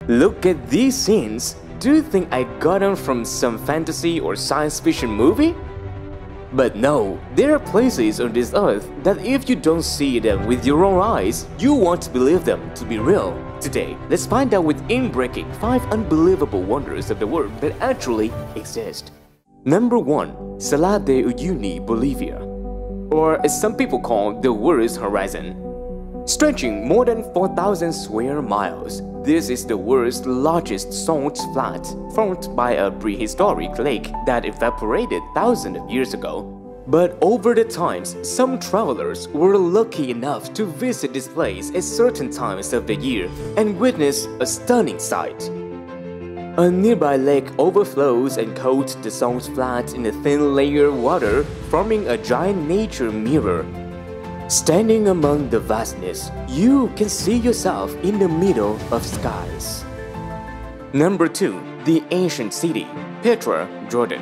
Look at these scenes. Do you think I got them from some fantasy or science fiction movie? But no, there are places on this earth that if you don't see them with your own eyes, you won't believe them to be real. Today, let's find out with in-breaking 5 unbelievable wonders of the world that actually exist. Number 1. Salar de Uyuni, Bolivia, or as some people call the world's horizon. Stretching more than 4,000 square miles, this is the world's largest salt flat, formed by a prehistoric lake that evaporated thousands of years ago. But over the times, some travelers were lucky enough to visit this place at certain times of the year and witness a stunning sight. A nearby lake overflows and coats the salt flat in a thin layer of water, forming a giant nature mirror. Standing among the vastness, you can see yourself in the middle of skies. Number 2. The ancient city, Petra, Jordan.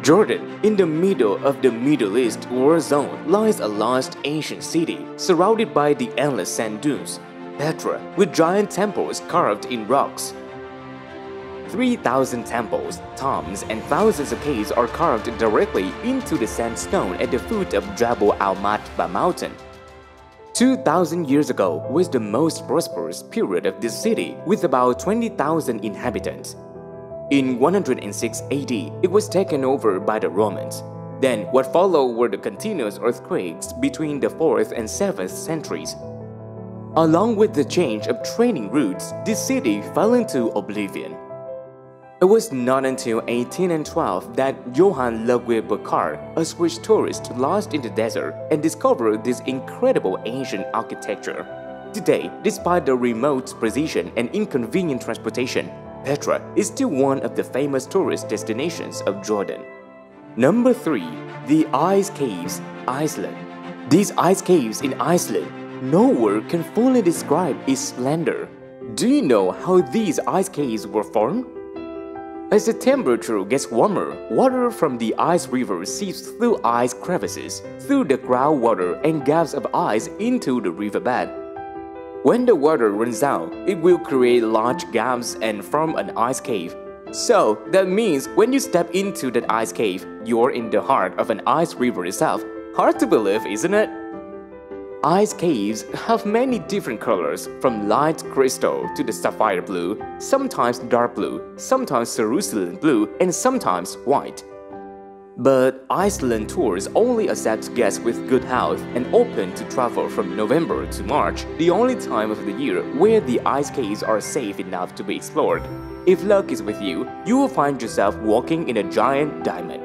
Jordan, in the middle of the Middle East war zone, lies a lost ancient city surrounded by the endless sand dunes. Petra, with giant temples carved in rocks. 3,000 temples, tombs, and thousands of caves are carved directly into the sandstone at the foot of Jabal al-Matba mountain. 2,000 years ago was the most prosperous period of this city, with about 20,000 inhabitants. In 106 AD, it was taken over by the Romans. Then, what followed were the continuous earthquakes between the 4th and 7th centuries. Along with the change of trading routes, this city fell into oblivion. It was not until 1812 that Johann Ludwig Burckhardt, a Swiss tourist, lost in the desert and discovered this incredible ancient architecture. Today, despite the remote position and inconvenient transportation, Petra is still one of the famous tourist destinations of Jordan. Number 3. The Ice Caves, Iceland. These ice caves in Iceland, no word can fully describe its splendor. Do you know how these ice caves were formed? As the temperature gets warmer, water from the ice river seeps through ice crevices, through the groundwater and gaps of ice into the riverbed. When the water runs out, it will create large gaps and form an ice cave. So that means when you step into that ice cave, you're in the heart of an ice river itself. Hard to believe, isn't it? Ice caves have many different colors, from light crystal to the sapphire blue, sometimes dark blue, sometimes cerulean blue, and sometimes white. But Iceland tours only accept guests with good health and open to travel from November to March, the only time of the year where the ice caves are safe enough to be explored. If luck is with you, you will find yourself walking in a giant diamond.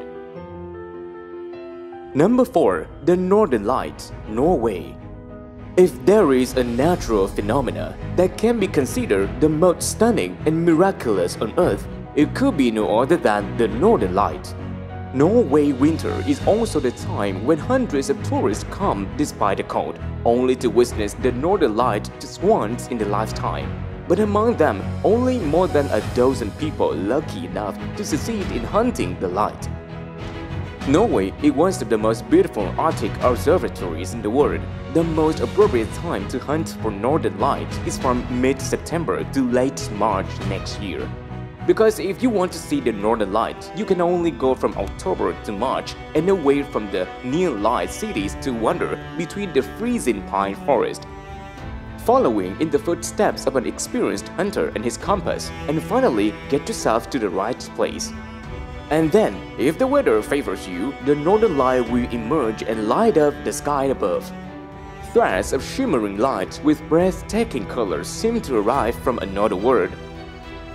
Number 4. The Northern Lights, Norway. If there is a natural phenomena that can be considered the most stunning and miraculous on Earth, it could be no other than the Northern Lights. Norway winter is also the time when hundreds of tourists come despite the cold, only to witness the Northern Lights just once in their lifetime. But among them, only more than a dozen people lucky enough to succeed in hunting the light. Norway is one of the most beautiful Arctic observatories in the world. The most appropriate time to hunt for northern lights is from mid-September to late March next year. Because if you want to see the northern lights, you can only go from October to March and away from the near-light cities to wander between the freezing pine forest. Following in the footsteps of an experienced hunter and his compass, and finally get yourself to the right place. And then, if the weather favors you, the northern light will emerge and light up the sky above. Threads of shimmering light with breathtaking colors seem to arrive from another world.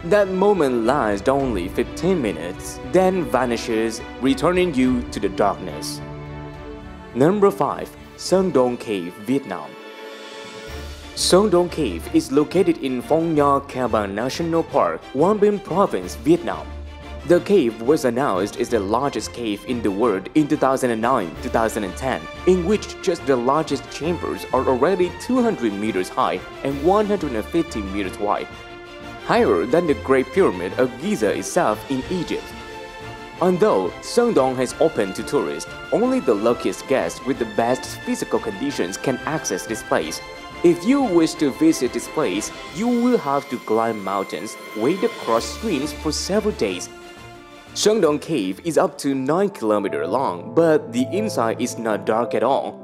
That moment lasts only 15 minutes, then vanishes, returning you to the darkness. Number 5. Sơn Đông Cave, Vietnam. Sơn Đông Cave is located in Phong Nha Kaba National Park, Quang Binh Province, Vietnam. The cave was announced as the largest cave in the world in 2009-2010, in which just the largest chambers are already 200 meters high and 150 meters wide, higher than the Great Pyramid of Giza itself in Egypt. Although Sơn Đông has opened to tourists, only the luckiest guests with the best physical conditions can access this place. If you wish to visit this place, you will have to climb mountains, wade across streams for several days. Shandong Cave is up to 9 km long, but the inside is not dark at all.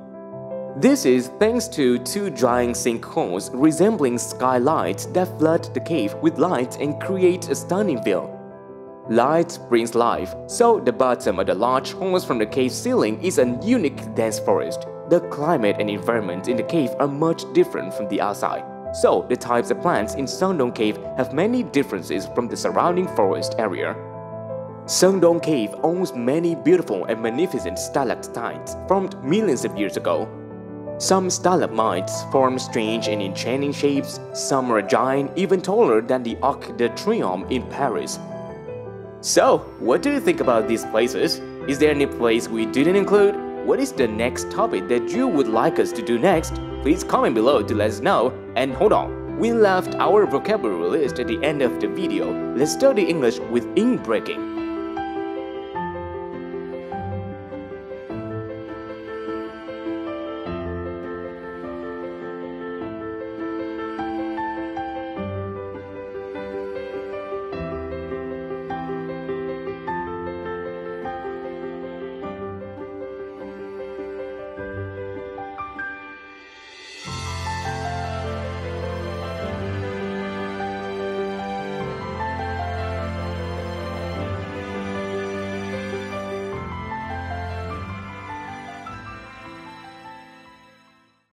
This is thanks to 2 giant sinkholes resembling skylights that flood the cave with light and create a stunning view. Light brings life, so the bottom of the large holes from the cave ceiling is a unique dense forest. The climate and environment in the cave are much different from the outside, so the types of plants in Shandong Cave have many differences from the surrounding forest area. Shandong Cave owns many beautiful and magnificent stalactites formed millions of years ago. Some stalagmites form strange and enchanting shapes, some are giant, even taller than the Arc de Triomphe in Paris. So, what do you think about these places? Is there any place we didn't include? What is the next topic that you would like us to do next? Please comment below to let us know. And hold on, we left our vocabulary list at the end of the video. Let's study English with ink breaking.